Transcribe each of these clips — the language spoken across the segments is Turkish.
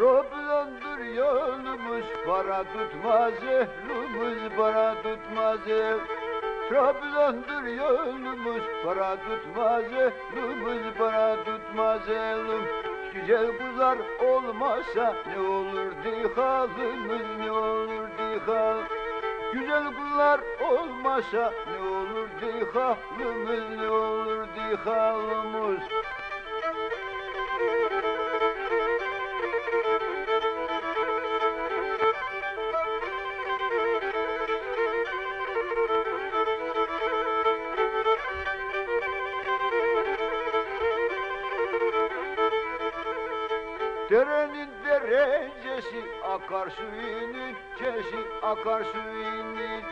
Trabzon'dur yolumuz, para tutmaz ehlumuz, para tutmaz Trabzon'dur yolumuz, para tutmaz ehlumuz, para tutmaz ehlum. Güzel kızlar olmasa ne olurdu halimiz, ne olurdu hal. Güzel kızlar olmasa ne olurdu halimiz, ne olurdu halimiz. Derenin derecesi, akarsuyunun cesi, akarsuyunun.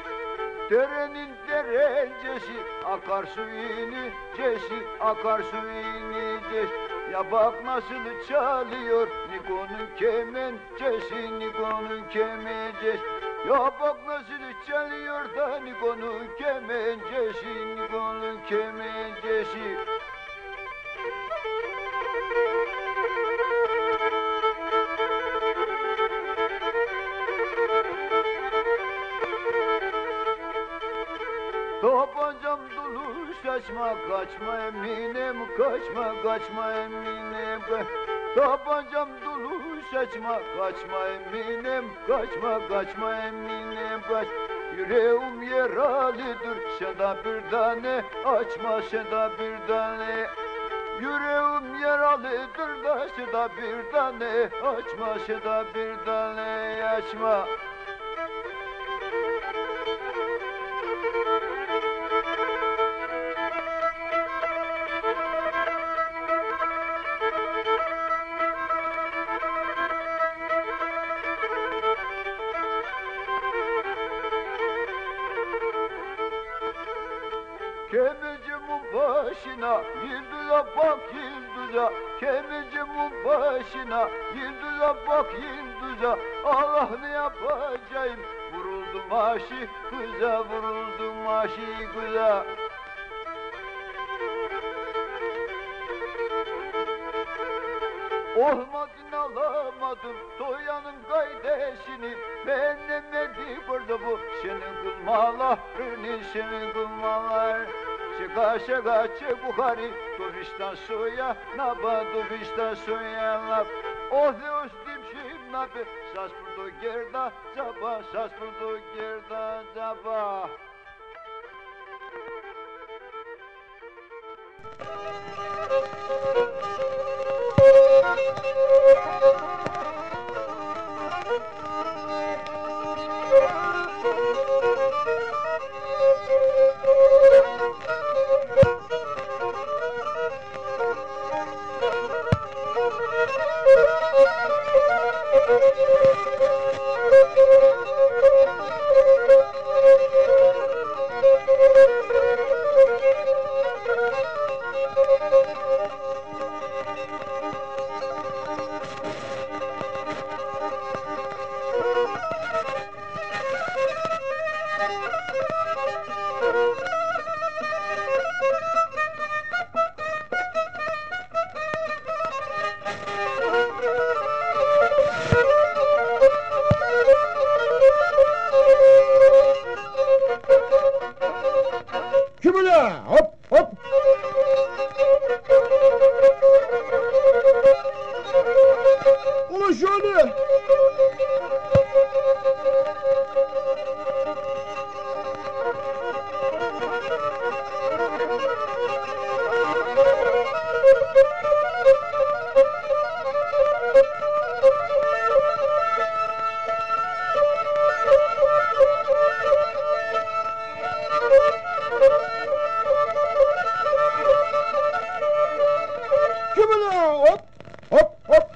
Derenin derecesi, akarsuyunun cesi, akarsuyunun cesi. Ya bak nasıl çalıyor Niko'nun kemencesi, Niko'nun kemencesi. Ya bak nasıl çalıyor da Niko'nun kemencesi, Niko'nun kemencesi. Tabancam dolu saçma kaçma eminim, kaçma kaçma eminim. Tabancam dolu saçma kaçma eminim, kaçma kaçma eminim. Kaç. Yüreğim yaralıdır, sen de bir tane açma, sen de bir tane. Yüreğim yaralıdır da sen de bir tane açma, sen de bir tane açma. Kemircimin başına yıldıza bak yıldıza, kemircimin başına yıldıza bak yıldıza. Allah ne yapacağım, vuruldum aşık kıza, vuruldum aşık kıza. Olmadın alamadım Toya'nın gaydesini, beğenemedi burada bu senin kılmalarını, senin kılmalar. Şaka şaka çek Bukhari, duvişten suya naba, duvişten suya nab. Oh ne üstüm şimdi nabi, sas burada gerda zaba, sas burada gerda zaba. Kümüle hop hop. Ulan şöyle. Kümüle hop hop hop.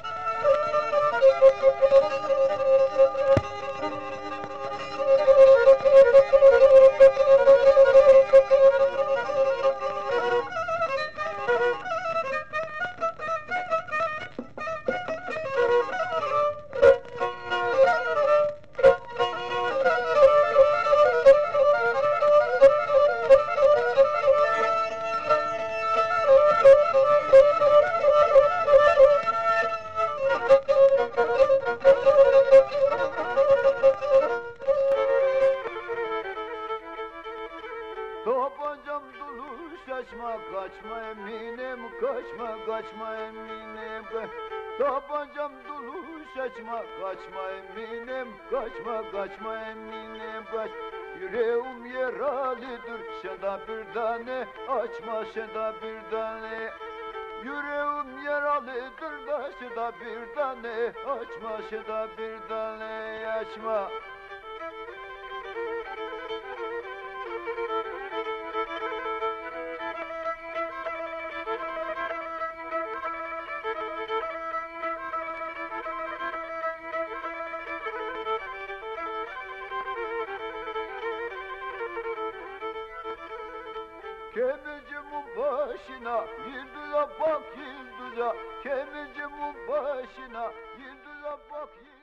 kaçma eminim. Tabancam dolu kaçma eminim. Kaçma eminim. Yüreğim yaralıdır, şeda bir tane, açma şeda bir tane. Yüreğim yaralıdır da şeda bir tane, açma şeda bir tane, açma. Kemircimin başına yıldıza bak yıldıza. Kemircimin başına yıldıza bak yıldıza.